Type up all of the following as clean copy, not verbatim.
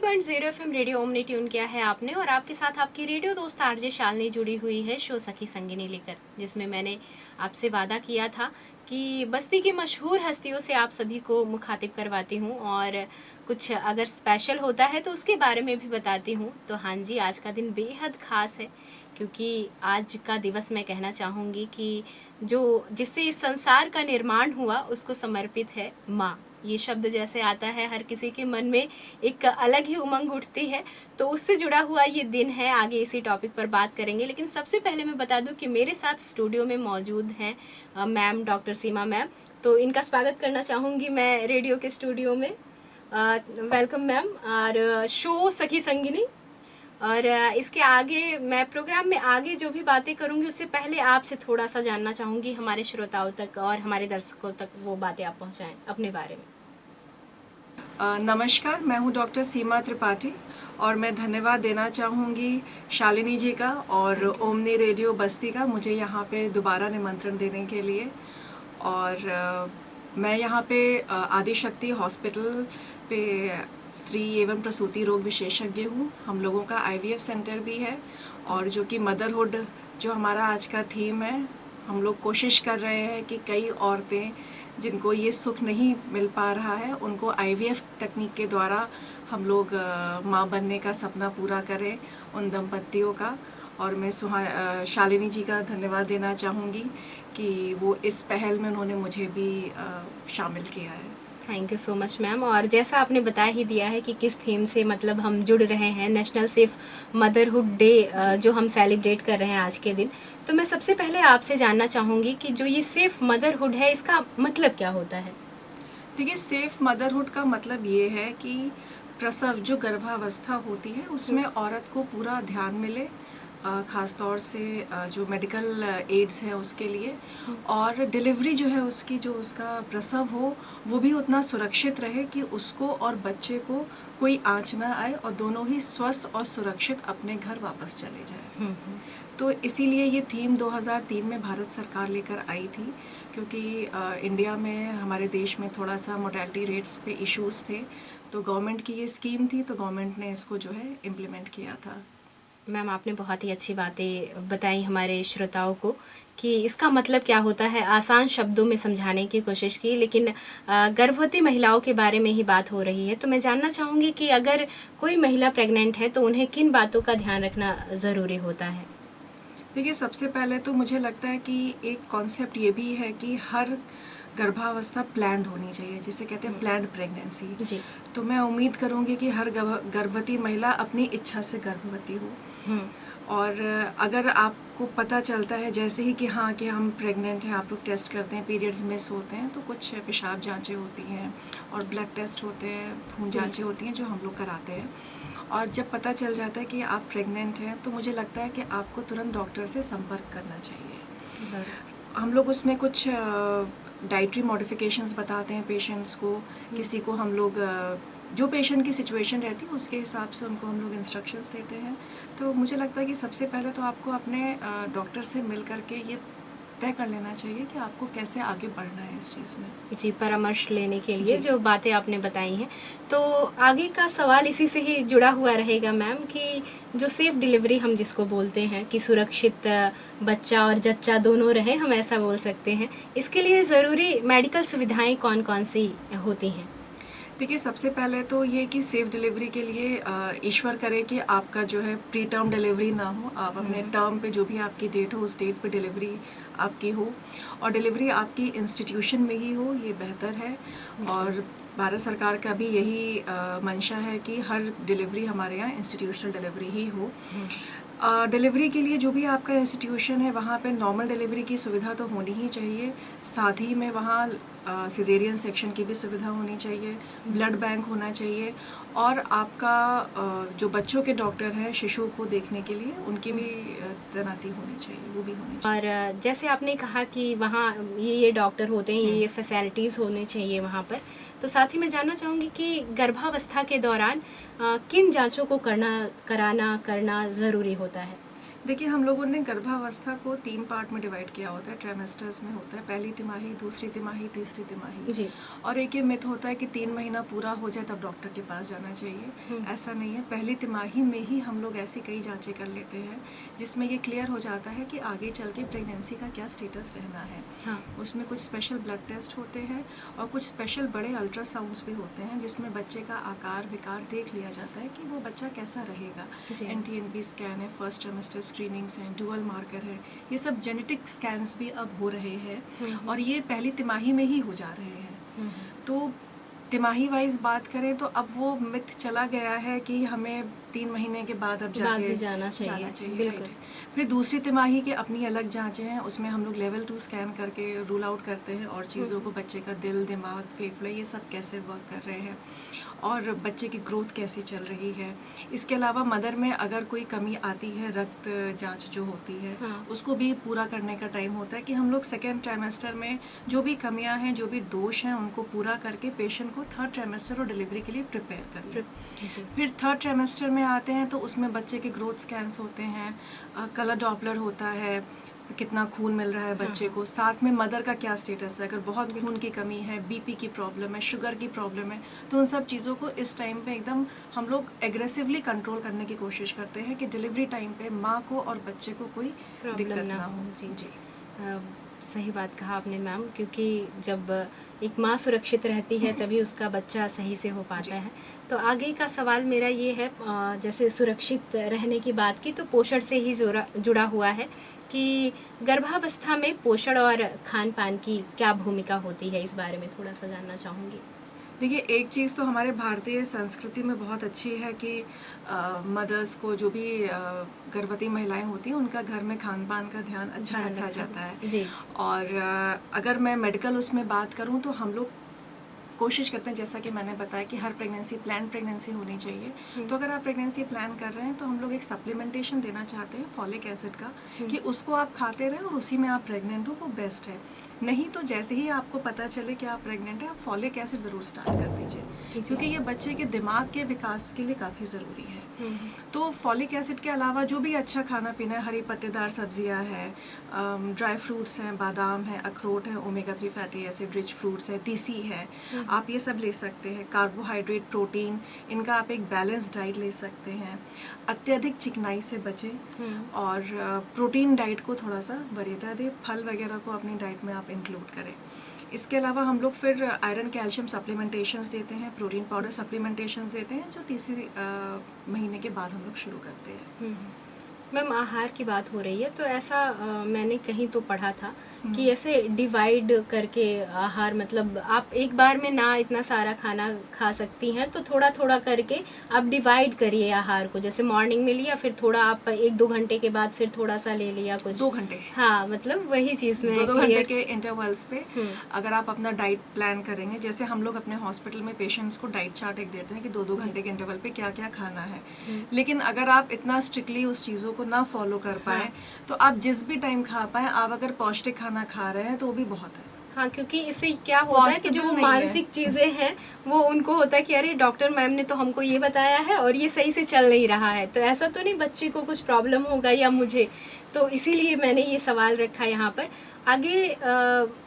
90.0 FM radio omni tune किया है आपने और आपके साथ आपकी रेडियो दोस्त आरजे शालिनी जुड़ी हुई है शो सखी संगिनी लेकर, जिसमें मैंने आपसे वादा किया था कि बस्ती की मशहूर हस्तियों से आप सभी को मुखातिब करवाती हूँ और कुछ अगर स्पेशल होता है तो उसके बारे में भी बताती हूँ। तो हाँ जी, आज का दिन बेहद ख़ास है क्योंकि आज का दिवस मैं कहना चाहूँगी कि जो जिससे इस संसार का निर्माण हुआ उसको समर्पित है माँ। ये शब्द जैसे आता है हर किसी के मन में एक अलग ही उमंग उठती है, तो उससे जुड़ा हुआ ये दिन है। आगे इसी टॉपिक पर बात करेंगे, लेकिन सबसे पहले मैं बता दूं कि मेरे साथ स्टूडियो में मौजूद हैं मैम, डॉक्टर सीमा मैम। तो इनका स्वागत करना चाहूँगी मैं रेडियो के स्टूडियो में। वेलकम मैम और शो सखी संगिनी। और इसके आगे मैं प्रोग्राम में आगे जो भी बातें करूंगी उससे पहले आपसे थोड़ा सा जानना चाहूँगी, हमारे श्रोताओं तक और हमारे दर्शकों तक वो बातें आप पहुँचाएं अपने बारे में। नमस्कार, मैं हूं डॉक्टर सीमा त्रिपाठी और मैं धन्यवाद देना चाहूँगी शालिनी जी का और ओमनी रेडियो बस्ती का मुझे यहाँ पे दोबारा निमंत्रण देने के लिए। और मैं यहाँ पे आदिशक्ति हॉस्पिटल पे स्त्री एवं प्रसूति रोग विशेषज्ञ हूँ। हम लोगों का IVF सेंटर भी है और जो कि मदरहुड जो हमारा आज का थीम है, हम लोग कोशिश कर रहे हैं कि कई औरतें जिनको ये सुख नहीं मिल पा रहा है उनको IVF तकनीक के द्वारा हम लोग माँ बनने का सपना पूरा करें उन दंपतियों का। और मैं शालिनी जी का धन्यवाद देना चाहूँगी कि वो इस पहल में उन्होंने मुझे भी शामिल किया है। Thank you so much ma'am. और जैसा आपने बता ही दिया है कि किस थीम से मतलब हम जुड़ रहे हैं, नेशनल सेफ मदरहुड डे जो हम सेलिब्रेट कर रहे हैं आज के दिन, तो मैं सबसे पहले आपसे जानना चाहूँगी कि जो ये सेफ मदरहुड है इसका मतलब क्या होता है? देखिए, सेफ मदरहुड का मतलब ये है कि प्रसव जो गर्भावस्था होती है उसमें औरत को पूरा ध्यान मिले, ख़ास तौर से जो मेडिकल एड्स है उसके लिए, और डिलीवरी जो है उसकी, जो उसका प्रसव हो वो भी उतना सुरक्षित रहे कि उसको और बच्चे को कोई आँच ना आए और दोनों ही स्वस्थ और सुरक्षित अपने घर वापस चले जाए। तो इसीलिए ये थीम 2003 में भारत सरकार लेकर आई थी, क्योंकि इंडिया में, हमारे देश में थोड़ा सा मोर्टेलिटी रेट्स पे इश्यूज थे, तो गवर्नमेंट की ये स्कीम थी, तो गवर्नमेंट ने इसको जो है इम्प्लीमेंट किया था। मैम, आपने बहुत ही अच्छी बातें बताई हमारे श्रोताओं को कि इसका मतलब क्या होता है, आसान शब्दों में समझाने की कोशिश की, लेकिन गर्भवती महिलाओं के बारे में ही बात हो रही है। तो मैं जानना चाहूँगी कि अगर कोई महिला प्रेग्नेंट है तो उन्हें किन बातों का ध्यान रखना ज़रूरी होता है? देखिए, सबसे पहले तो मुझे लगता है कि एक कॉन्सेप्ट ये भी है कि हर गर्भावस्था प्लान्ड होनी चाहिए, जिसे कहते हैं प्लान्ड प्रेगनेंसी जी। तो मैं उम्मीद करूँगी कि हर गर्भवती महिला अपनी इच्छा से गर्भवती हो। और अगर आपको पता चलता है जैसे ही कि हाँ कि हम प्रेग्नेंट हैं, आप लोग टेस्ट करते हैं, पीरियड्स मिस होते हैं तो कुछ पेशाब जांचें होती हैं और ब्लड टेस्ट होते हैं, खून जांचें होती हैं जो हम लोग कराते हैं। और जब पता चल जाता है कि आप प्रेग्नेंट हैं तो मुझे लगता है कि आपको तुरंत डॉक्टर से संपर्क करना चाहिए। हम लोग उसमें कुछ डाइटरी मॉडिफिकेशंस बताते हैं पेशेंट्स को। किसी को हम लोग जो पेशेंट की सिचुएशन रहती है उसके हिसाब से उनको हम लोग इंस्ट्रक्शंस देते हैं। तो मुझे लगता है कि सबसे पहले तो आपको अपने डॉक्टर से मिल करके ये तय कर लेना चाहिए कि आपको कैसे आगे बढ़ना है इस चीज़ में। जी, परामर्श लेने के लिए जो बातें आपने बताई हैं, तो आगे का सवाल इसी से ही जुड़ा हुआ रहेगा मैम कि जो सेफ डिलीवरी हम जिसको बोलते हैं कि सुरक्षित बच्चा और जच्चा दोनों रहे, हम ऐसा बोल सकते हैं, इसके लिए ज़रूरी मेडिकल सुविधाएं कौन कौन सी होती हैं? देखिए, सबसे पहले तो ये कि सेफ डिलीवरी के लिए ईश्वर करे कि आपका जो है प्री टर्म डिलीवरी ना हो, आप अपने टर्म पे जो भी आपकी डेट हो उस डेट पे डिलीवरी आपकी हो, और डिलीवरी आपकी इंस्टीट्यूशन में ही हो, ये बेहतर है। और भारत सरकार का भी यही मंशा है कि हर डिलीवरी हमारे यहाँ इंस्टीट्यूशनल डिलीवरी ही हो। डिलीवरी के लिए जो भी आपका इंस्टीट्यूशन है वहाँ पे नॉर्मल डिलीवरी की सुविधा तो होनी ही चाहिए, साथ ही में वहाँ सिजेरियन सेक्शन की भी सुविधा होनी चाहिए, ब्लड बैंक होना चाहिए, और आपका जो बच्चों के डॉक्टर हैं शिशु को देखने के लिए उनकी भी तैनाती होनी चाहिए, वो भी होनी चाहिए। और जैसे आपने कहा कि वहाँ ये डॉक्टर होते हैं, ये फैसिलिटीज़ होने चाहिए वहाँ पर, तो साथ ही मैं जानना चाहूँगी कि गर्भावस्था के दौरान किन जांचों को करना ज़रूरी होता है? देखिए, हम लोगों ने गर्भावस्था को 3 पार्ट में डिवाइड किया होता है, ट्राइमेस्टर्स में होता है, पहली तिमाही, दूसरी तिमाही, तीसरी तिमाही। जी। और एक ये मिथ होता है कि 3 महीना पूरा हो जाए तब डॉक्टर के पास जाना चाहिए। ऐसा नहीं है, पहली तिमाही में ही हम लोग ऐसी कई जांचें कर लेते हैं जिसमें ये क्लियर हो जाता है कि आगे चल के प्रेगनेंसी का क्या स्टेटस रहना है। हाँ। उसमें कुछ स्पेशल ब्लड टेस्ट होते हैं और कुछ स्पेशल बड़े अल्ट्रासाउंड्स भी होते हैं जिसमें बच्चे का आकार विकार देख लिया जाता है कि वो बच्चा कैसा रहेगा। जी। NTNB स्कैन है, फर्स्ट ट्राइमेस्टर स्क्रीनिंग्स हैं, डुअल मार्कर है, ये सब जेनेटिक स्कैन्स भी अब हो रहे हैं और ये पहली तिमाही में ही हो जा रहे हैं। तो तिमाही वाइज बात करें तो अब वो मिथ चला गया है कि हमें 3 महीने के बाद अब बाद जाके भी जाना चाहिए, बिल्कुल। right। फिर दूसरी तिमाही की अपनी अलग जांचें हैं, उसमें हम लोग लेवल 2 स्कैन करके रूल आउट करते हैं और चीज़ों को, बच्चे का दिल, दिमाग, फेफड़े, ये सब कैसे वर्क कर रहे हैं और बच्चे की ग्रोथ कैसी चल रही है। इसके अलावा मदर में अगर कोई कमी आती है, रक्त जांच जो होती है, हाँ। उसको भी पूरा करने का टाइम होता है कि हम लोग सेकेंड ट्राइमेस्टर में जो भी कमियां हैं, जो भी दोष हैं, उनको पूरा करके पेशेंट को थर्ड ट्राइमेस्टर और डिलीवरी के लिए प्रिपेयर कर लें। जी। फिर थर्ड ट्राइमेस्टर में आते हैं तो उसमें बच्चे के ग्रोथ स्कैन्स होते हैं, कलर डॉपलर होता है, कितना खून मिल रहा है बच्चे को, साथ में मदर का क्या स्टेटस है, अगर बहुत खून की कमी है, बीपी की प्रॉब्लम है, शुगर की प्रॉब्लम है, तो उन सब चीज़ों को इस टाइम पे एकदम हम लोग एग्रेसिवली कंट्रोल करने की कोशिश करते हैं कि डिलीवरी टाइम पे माँ को और बच्चे को कोई दिक्कत ना हो। जी। सही बात कहा आपने मैम, क्योंकि जब एक माँ सुरक्षित रहती है तभी उसका बच्चा सही से हो पाता है। तो आगे का सवाल मेरा ये है, जैसे सुरक्षित रहने की बात की तो पोषण से ही जुड़ा हुआ है कि गर्भावस्था में पोषण और खान पान की क्या भूमिका होती है, इस बारे में थोड़ा सा जानना चाहूँगी। देखिए, एक चीज़ तो हमारे भारतीय संस्कृति में बहुत अच्छी है कि मदर्स को, जो भी गर्भवती महिलाएं होती हैं, उनका घर में खान पान का ध्यान अच्छा रखा जाता है। जी। और अगर मैं मेडिकल उसमें बात करूं तो हम लोग कोशिश करते हैं, जैसा कि मैंने बताया, कि हर प्रेगनेंसी प्लान प्रेगनेंसी होनी चाहिए। तो अगर आप प्रेगनेंसी प्लान कर रहे हैं तो हम लोग एक सप्लीमेंटेशन देना चाहते हैं फॉलिक एसिड का, कि उसको आप खाते रहें और उसी में आप प्रेग्नेंट हो, वो बेस्ट है। नहीं तो जैसे ही आपको पता चले कि आप प्रेग्नेंट हैं, आप फॉलिक एसिड ज़रूर स्टार्ट कर दीजिए, क्योंकि ये बच्चे के दिमाग के विकास के लिए काफ़ी ज़रूरी है। तो फॉलिक एसिड के अलावा जो भी अच्छा खाना पीना है, हरी पत्तेदार सब्जियां हैं, ड्राई फ्रूट्स हैं, बादाम है, अखरोट है, omega 3 fatty acid rich fruits है, तीसी है, आप ये सब ले सकते हैं। कार्बोहाइड्रेट, प्रोटीन, इनका आप एक बैलेंस डाइट ले सकते हैं। अत्यधिक चिकनाई से बचें और प्रोटीन डाइट को थोड़ा सा वरीयता दें, फल वगैरह को अपनी डाइट में आप इंक्लूड करें। इसके अलावा हम लोग फिर आयरन कैल्शियम सप्लीमेंटेशंस देते हैं, प्रोटीन पाउडर सप्लीमेंटेशंस देते हैं, जो तीसरी महीने के बाद हम लोग शुरू करते हैं। मैम, आहार की बात हो रही है तो ऐसा मैंने कहीं तो पढ़ा था कि ऐसे डिवाइड करके आहार, मतलब आप एक बार में ना इतना सारा खाना खा सकती हैं, तो थोड़ा थोड़ा करके आप डिवाइड करिए आहार को। जैसे मॉर्निंग में लिया, फिर थोड़ा आप 1-2 घंटे के बाद फिर थोड़ा सा ले लिया, कुछ 2 घंटे। हाँ, मतलब वही चीज़ में 2 घंटे के इंटरवल्स पे अगर आप अपना डाइट प्लान करेंगे, जैसे हम लोग अपने हॉस्पिटल में पेशेंट्स को डाइट चार्ट एक देते हैं कि 2-2 घंटे के इंटरवल पे क्या क्या खाना है। लेकिन अगर आप इतना स्ट्रिक्टली उस चीज़ों को ना फॉलो कर पाए, तो आप जिस भी टाइम खा पाए, आप अगर पौष्टिक खाना खा रहे हैं तो वो भी बहुत है। हाँ, क्योंकि इससे क्या होता है कि जो मानसिक चीजें हैं वो उनको होता है कि अरे डॉक्टर मैम ने तो हमको ये बताया है और ये सही से चल नहीं रहा है, तो ऐसा तो नहीं बच्चे को कुछ प्रॉब्लम होगा या मुझे, तो इसीलिए मैंने ये सवाल रखा यहाँ पर। आगे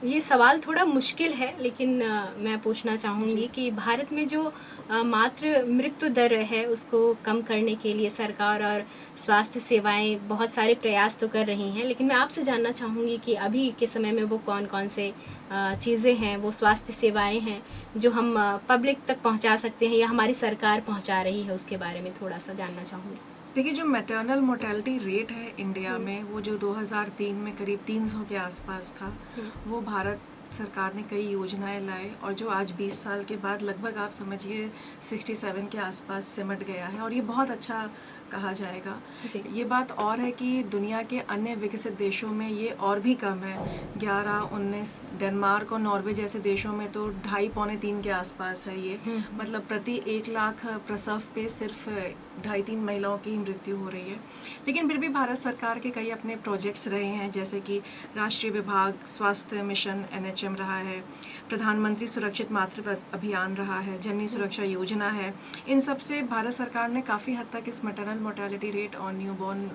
ये सवाल थोड़ा मुश्किल है, लेकिन मैं पूछना चाहूँगी कि भारत में जो मातृ मृत्यु दर है उसको कम करने के लिए सरकार और स्वास्थ्य सेवाएं बहुत सारे प्रयास तो कर रही हैं, लेकिन मैं आपसे जानना चाहूँगी कि अभी के समय में वो कौन कौन से चीज़ें हैं, वो स्वास्थ्य सेवाएं हैं जो हम पब्लिक तक पहुँचा सकते हैं या हमारी सरकार पहुँचा रही है, उसके बारे में थोड़ा सा जानना चाहूँगी। देखिए, जो मैटरनल मोर्टेलिटी रेट है इंडिया में, वो जो 2003 में करीब 300 के आसपास था, वो भारत सरकार ने कई योजनाएं लाए और जो आज 20 साल के बाद लगभग आप समझिए 67 के आसपास सिमट गया है, और ये बहुत अच्छा कहा जाएगा। ये बात और है कि दुनिया के अन्य विकसित देशों में ये और भी कम है, 11-19, डेनमार्क और नॉर्वे जैसे देशों में तो 2.5-3 के आसपास है ये। मतलब प्रति 1 लाख प्रसव पे सिर्फ 2.5-3 महिलाओं की मृत्यु हो रही है। लेकिन फिर भी भारत सरकार के कई अपने प्रोजेक्ट्स रहे हैं, जैसे कि राष्ट्रीय विभाग स्वास्थ्य मिशन NHM रहा है, प्रधानमंत्री सुरक्षित मातृत्व अभियान रहा है, जननी सुरक्षा योजना है। इन सब से भारत सरकार ने काफ़ी हद तक इस मैटरनल मोर्टेलिटी रेट और न्यूबॉर्न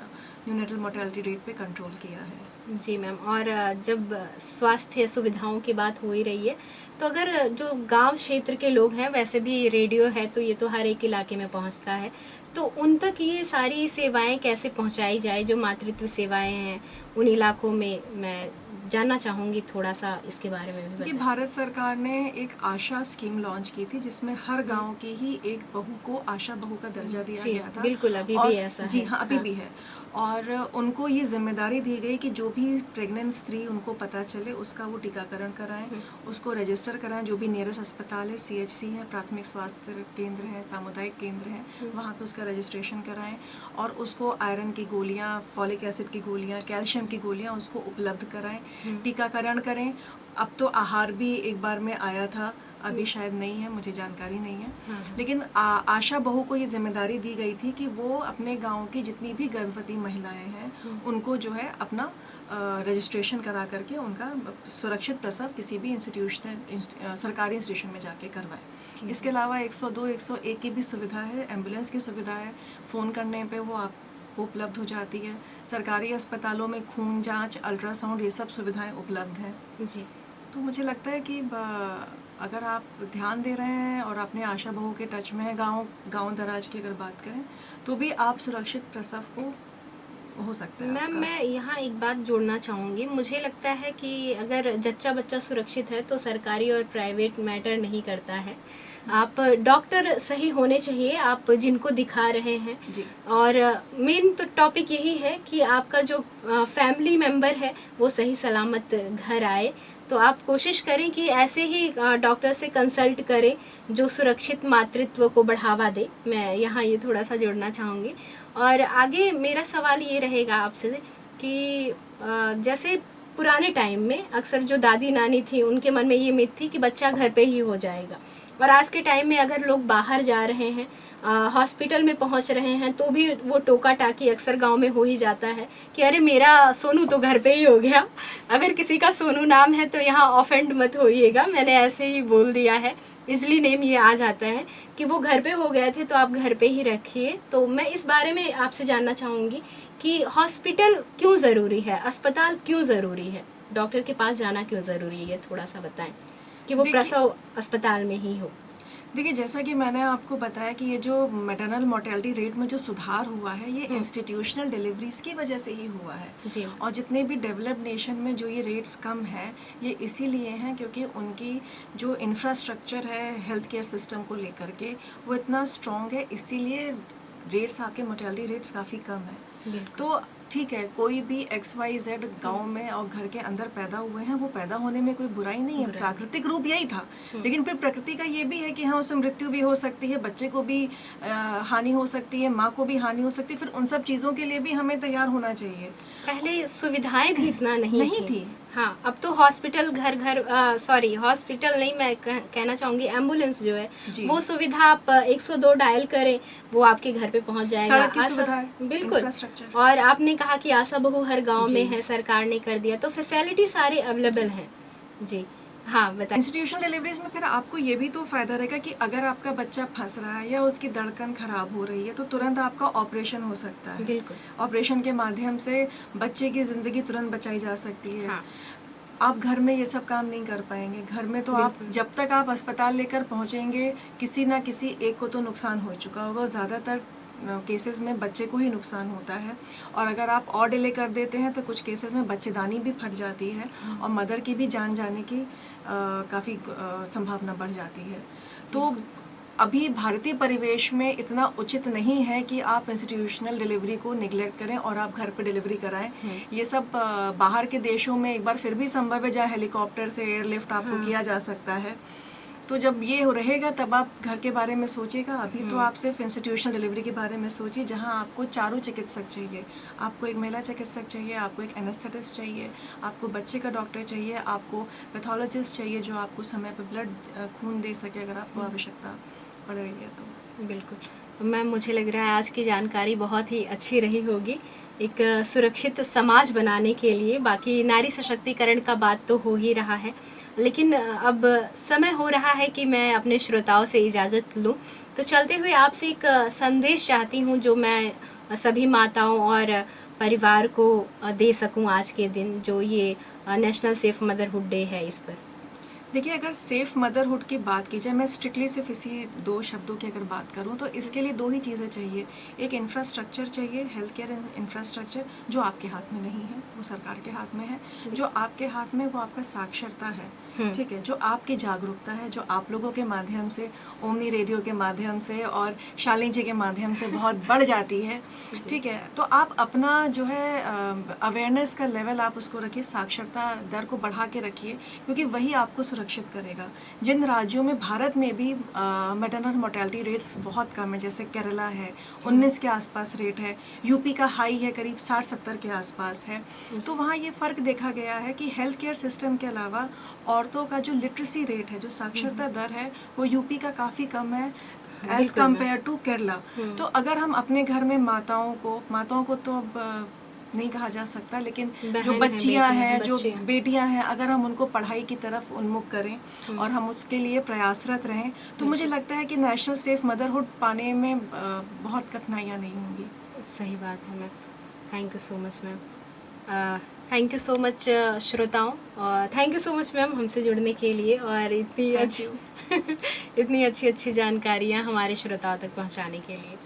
यूनेटल मोर्टेलिटी रेट पे कंट्रोल किया है। जी मैम, और जब स्वास्थ्य सुविधाओं की बात हो ही रही है, तो अगर जो गांव क्षेत्र के लोग हैं, वैसे भी रेडियो है तो ये तो हर एक इलाके में पहुंचता है, तो उन तक ये सारी सेवाएं कैसे पहुंचाई जाए, जो मातृत्व सेवाएं हैं उन इलाकों में? मैं जानना चाहूँगी थोड़ा सा इसके बारे में भी कि बताएं। भारत सरकार ने एक आशा स्कीम लॉन्च की थी जिसमें हर गांव की ही एक बहू को आशा बहू का दर्जा दिया जी गया था। बिल्कुल, अभी और भी ऐसा जी है। हाँ, अभी भी है। और उनको ये जिम्मेदारी दी गई कि जो भी प्रेग्नेंट स्त्री उनको पता चले उसका वो टीकाकरण कराएं, उसको रजिस्टर कराएं। जो भी नियरेस्ट अस्पताल है, CHC है, प्राथमिक स्वास्थ्य केंद्र है, सामुदायिक केंद्र है, वहाँ पे उसका रजिस्ट्रेशन कराएं और उसको आयरन की गोलियाँ, फॉलिक एसिड की गोलियाँ, कैल्शियम की गोलियाँ उसको उपलब्ध कराएं, टीकाकरण करें। अब तो आहार भी एक बार में आया था, अभी शायद नहीं है, मुझे जानकारी नहीं है। लेकिन आशा बहू को ये जिम्मेदारी दी गई थी कि वो अपने गांव की जितनी भी गर्भवती महिलाएं हैं उनको जो है अपना रजिस्ट्रेशन करा करके उनका सुरक्षित प्रसव किसी भी सरकारी इंस्टीट्यूशन में जाके करवाएं। इसके अलावा 102, 101 की भी सुविधा है, एम्बुलेंस की सुविधा है, फ़ोन करने पे वो आपको उपलब्ध हो जाती है। सरकारी अस्पतालों में खून जांच, अल्ट्रासाउंड, ये सब सुविधाएं उपलब्ध हैं जी। तो मुझे लगता है कि अगर आप ध्यान दे रहे हैं और अपने आशा बहू के टच में है, गांव दराज की अगर बात करें, तो भी आप सुरक्षित प्रसव को हो सकता है। मैम, मैं यहाँ एक बात जोड़ना चाहूँगी। मुझे लगता है कि अगर जच्चा बच्चा सुरक्षित है तो सरकारी और प्राइवेट मैटर नहीं करता है। आप डॉक्टर सही होने चाहिए, आप जिनको दिखा रहे हैं जी। और मेन तो टॉपिक यही है कि आपका जो फैमिली मेंबर है वो सही सलामत घर आए। तो आप कोशिश करें कि ऐसे ही डॉक्टर से कंसल्ट करें जो सुरक्षित मातृत्व को बढ़ावा दे। मैं यहाँ ये थोड़ा सा जोड़ना चाहूँगी। और आगे मेरा सवाल ये रहेगा आपसे कि जैसे पुराने टाइम में अक्सर जो दादी नानी थी उनके मन में ये मिथ थी कि बच्चा घर पे ही हो जाएगा, और आज के टाइम में अगर लोग बाहर जा रहे हैं, हॉस्पिटल में पहुंच रहे हैं, तो भी वो टोका टाकी अक्सर गांव में हो ही जाता है कि अरे मेरा सोनू तो घर पे ही हो गया। अगर किसी का सोनू नाम है तो यहाँ ऑफेंड मत होइएगा, मैंने ऐसे ही बोल दिया है, इजली नेम ये आ जाता है कि वो घर पे हो गए थे तो आप घर पे ही रखिए। तो मैं इस बारे में आपसे जानना चाहूँगी कि हॉस्पिटल क्यों ज़रूरी है, अस्पताल क्यों ज़रूरी है, डॉक्टर के पास जाना क्यों ज़रूरी है, थोड़ा सा बताएं कि वो प्रसव अस्पताल में ही हो। देखिए, जैसा कि मैंने आपको बताया कि ये जो मैटरनल मोर्टेलिटी रेट में जो सुधार हुआ है ये इंस्टीट्यूशनल डिलीवरीज की वजह से ही हुआ है जी। और जितने भी डेवलप्ड नेशन में जो ये रेट्स कम है ये इसीलिए हैं क्योंकि उनकी जो इंफ्रास्ट्रक्चर है हेल्थ केयर सिस्टम को लेकर के वो इतना स्ट्रॉन्ग है, इसीलिए रेट्स, आपके मोर्टेलिटी रेट्स काफ़ी कम है। तो ठीक है, कोई भी XYZ गांव में और घर के अंदर पैदा हुए हैं, वो पैदा होने में कोई बुराई नहीं है, प्राकृतिक रूप यही था। लेकिन फिर प्रकृति का ये भी है कि हाँ, उसमें मृत्यु भी हो सकती है, बच्चे को भी हानि हो सकती है, माँ को भी हानि हो सकती है। फिर उन सब चीज़ों के लिए भी हमें तैयार होना चाहिए। पहले सुविधाएं भी इतना नहीं थी। हाँ, अब तो हॉस्पिटल घर घर, सॉरी हॉस्पिटल नहीं, मैं कहना चाहूंगी एम्बुलेंस जो है वो सुविधा, आप 102 डायल करें वो आपके घर पे पहुंच जाएगा। सड़क की सुविधा है, बिल्कुल। और आपने कहा कि आशा बहू हर गांव में है, सरकार ने कर दिया, तो फैसिलिटी सारे अवेलेबल हैं। जी हाँ, बताइए। इंस्टीट्यूशनल डिलीवरीज में फिर आपको ये भी तो फायदा रहेगा कि अगर आपका बच्चा फंस रहा है या उसकी धड़कन खराब हो रही है तो तुरंत आपका ऑपरेशन हो सकता है। बिल्कुल। ऑपरेशन के माध्यम से बच्चे की जिंदगी तुरंत बचाई जा सकती है। हाँ। आप घर में ये सब काम नहीं कर पाएंगे। घर में तो आप जब तक आप अस्पताल लेकर पहुंचेंगे किसी ना किसी एक को तो नुकसान हो चुका होगा। ज़्यादातर केसेस में बच्चे को ही नुकसान होता है और अगर आप और डिले कर देते हैं तो कुछ केसेस में बच्चेदानी भी फट जाती है और मदर की भी जान जाने की काफ़ी संभावना बढ़ जाती है। तो अभी भारतीय परिवेश में इतना उचित नहीं है कि आप इंस्टीट्यूशनल डिलीवरी को निगलेक्ट करें और आप घर पे डिलीवरी कराएं। ये सब बाहर के देशों में एक बार फिर भी संभव है जहाँ हेलीकॉप्टर से एयरलिफ्ट आपको किया जा सकता है। तो जब ये रहेगा तब आप घर के बारे में सोचिएगा। अभी तो आप सिर्फ इंस्टीट्यूशनल डिलीवरी के बारे में सोचिए जहाँ आपको चारों चिकित्सक चाहिए। आपको एक महिला चिकित्सक चाहिए, आपको एक एनेस्थेटिस्ट चाहिए, आपको बच्चे का डॉक्टर चाहिए, आपको पैथोलॉजिस्ट चाहिए जो आपको समय पर ब्लड खून दे सके अगर आपको आवश्यकता पड़ रही है तो। बिल्कुल मैम, मुझे लग रहा है आज की जानकारी बहुत ही अच्छी रही होगी एक सुरक्षित समाज बनाने के लिए। बाकी नारी सशक्तिकरण का बात तो हो ही रहा है, लेकिन अब समय हो रहा है कि मैं अपने श्रोताओं से इजाज़त लूं। तो चलते हुए आपसे एक संदेश चाहती हूं जो मैं सभी माताओं और परिवार को दे सकूं आज के दिन, जो ये नेशनल सेफ मदरहुड डे है इस पर? देखिए, अगर सेफ मदरहुड की बात की जाए, मैं स्ट्रिक्टली सिर्फ इसी 2 शब्दों की अगर बात करूं, तो इसके लिए 2 ही चीज़ें चाहिए। एक इंफ्रास्ट्रक्चर चाहिए, हेल्थ केयर इंफ्रास्ट्रक्चर, जो आपके हाथ में नहीं है, वो सरकार के हाथ में है। जो आपके हाथ में, वो आपका साक्षरता है, ठीक है, जो आपकी जागरूकता है, जो आप लोगों के माध्यम से, ओमनी रेडियो के माध्यम से और शालिनी जी के माध्यम से बहुत बढ़ जाती है, ठीक है। तो आप अपना जो है अवेयरनेस का लेवल आप उसको रखिए, साक्षरता दर को बढ़ा के रखिए, क्योंकि वही आपको सुरक्षित करेगा। जिन राज्यों में, भारत में भी मैटरनल मोर्टेलिटी रेट्स बहुत कम है, जैसे केरला है 19 के आसपास रेट है, यूपी का हाई है करीब 60-70 के आसपास है, तो वहाँ ये फ़र्क देखा गया है कि हेल्थ केयर सिस्टम के अलावा औरतों का जो लिटरेसी रेट है, जो साक्षरता दर है, वो यूपी का काफ़ी कम है एज कम्पेयर टू केरला। तो अगर हम अपने घर में माताओं को तो अब नहीं कहा जा सकता, लेकिन जो बच्चियां हैं, जो बेटियां हैं, अगर हम उनको पढ़ाई की तरफ उन्मुख करें और हम उसके लिए प्रयासरत रहें, तो मुझे लगता है कि नेशनल सेफ मदरहुड पाने में बहुत कठिनाइयां नहीं होंगी। सही बात है ma'am. Thank you so much ma'am. Thank you so much श्रोताओं, और thank you so much ma'am हमसे जुड़ने के लिए और इतनी अच्छी जानकारियाँ हमारे श्रोताओं तक पहुँचाने के लिए।